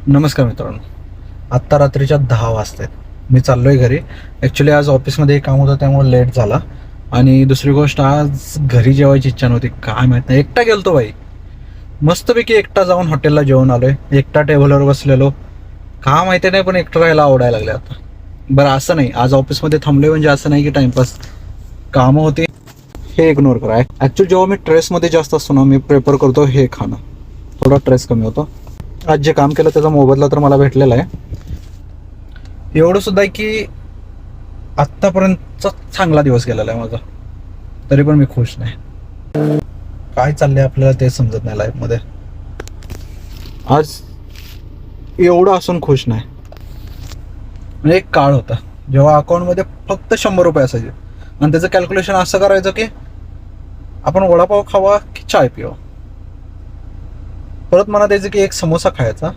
नमस्कार मित्रांनो. आत्ता रात्रीच्या 10 वाजतात. मी चाललो आहे घरी. ॲक्च्युली आज ऑफिसमध्ये एक काम होतं त्यामुळे लेट झाला. आणि दुसरी गोष्ट, आज घरी जेवायची इच्छा नव्हती. काय माहीत नाही, एकटा गेलतो बाई. मस्तपैकी एकटा जाऊन हॉटेलला जेवून आलो आहे. एकटा टेबलवर बसलेलो. का माहिती नाही, पण एकटं राहायला आवडायला लागले आता. बरं, असं नाही आज ऑफिसमध्ये थांबलोय म्हणजे असं नाही की टाईमपास. कामं होती, हे इग्नोर करा. ॲक्च्युली जेव्हा मी ट्रेसमध्ये जास्त असतो ना, मी प्रेफर करतो हे खाणं. थोडा ट्रेस कमी होतो. आज जे काम केलं त्याचा मोबदला तर मला भेटलेला आहे. एवढं सुद्धा आहे की आत्तापर्यंतचा चांगला दिवस गेलेला आहे माझा, तरी पण मी खुश नाही. काय चाललंय आपल्याला ते समजत नाही लाईफमध्ये. आज एवढं असून खुश नाही. म्हणजे एक काळ होता जेव्हा अकाउंटमध्ये फक्त 100 रुपये असायचे आणि त्याचं कॅल्क्युलेशन असं करायचं की आपण वडापाव खावा की चाय पिवा. परत मनात यायचं की एक समोसा खायचा,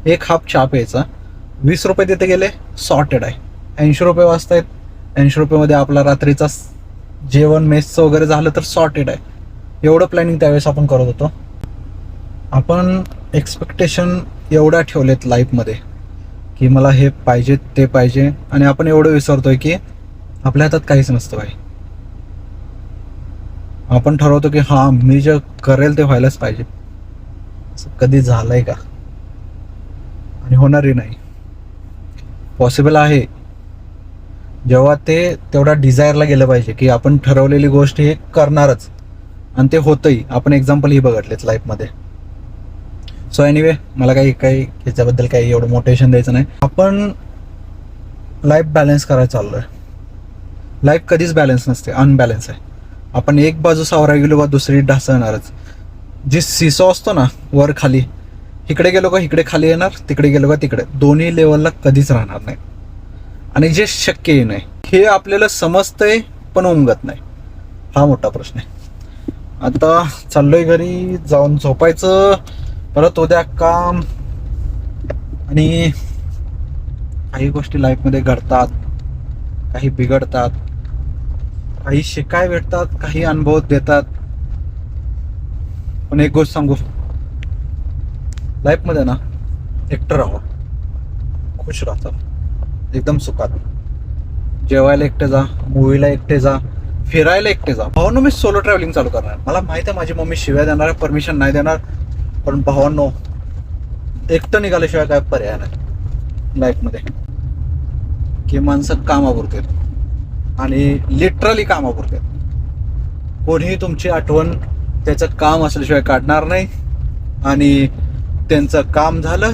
एक हाफ चहा प्यायचा. 20 रुपये तिथे गेले, सॉर्टेड आहे. 80 रुपये वाजतायत. 80 रुपयेमध्ये आपला रात्रीचा जेवण मेसचं वगैरे झालं तर सॉर्टेड आहे. एवढं प्लॅनिंग त्यावेळेस आपण करत होतो. आपण एक्सपेक्टेशन एवढ्या ठेवलेत लाईफमध्ये की मला हे पाहिजे ते पाहिजे, आणि आपण एवढं विसरतोय की आपल्या हातात काहीच नसतं भाई. आपण ठरवतो की हां, मी जे करेल ते व्हायलाच पाहिजे. असं कधी झालंय का? आणि होणारही नाही. पॉसिबल आहे जेव्हा ते तेवढा डिझायरला गेलं पाहिजे की आपण ठरवलेली गोष्ट हे करणारच, आणि ते होतंही. आपण एक्झाम्पल ही बघितलेत लाईफमध्ये. सो एनिवे, मला काही ह्याच्याबद्दल काही एवढं मोटिवेशन द्यायचं नाही. आपण लाईफ बॅलन्स करायला चाललोय. लाईफ कधीच बॅलन्स नसते, अनबॅलन्स आहे. आपण एक बाजू सावरा गेलो का दुसरी ढासळणारच. जी सिसो असतो ना, वर खाली, इकडे गेलो का इकडे खाली येणार, तिकडे गेलो का तिकडे, दोन्ही लेवलला कधीच राहणार नाही. आणि जे शक्यही नाही हे आपल्याला समजतंय पण उमगत नाही. हा मोठा प्रश्न आहे. आता चाललोय घरी, जाऊन झोपायचं. परत उद्या काम. आणि काही गोष्टी लाईफमध्ये घडतात, काही बिघडतात, काही शिकाय भेटतात, काही अनुभव देतात. पण एक गोष्ट सांगू, लाईफमध्ये ना एकटं राहा, खुश राहतात, एकदम सुखात. जेवायला एकटे जा, मूवीला एकटे जा, फिरायला एकटे जा. भावांनो, मी सोलो ट्रॅव्हलिंग चालू करणार. मला माहिती आहे माझी मम्मी शिव्या देणार, परमिशन नाही देणार, पण भावांनो, एकटं निघाल्याशिवाय काय पर्याय नाही लाईफमध्ये. की माणसं कामापुरतात, आणि लिटरली कामापुरतात. कोणीही तुमची आठवण त्याचं काम असल्याशिवाय काढणार नाही. आणि त्यांचं काम झालं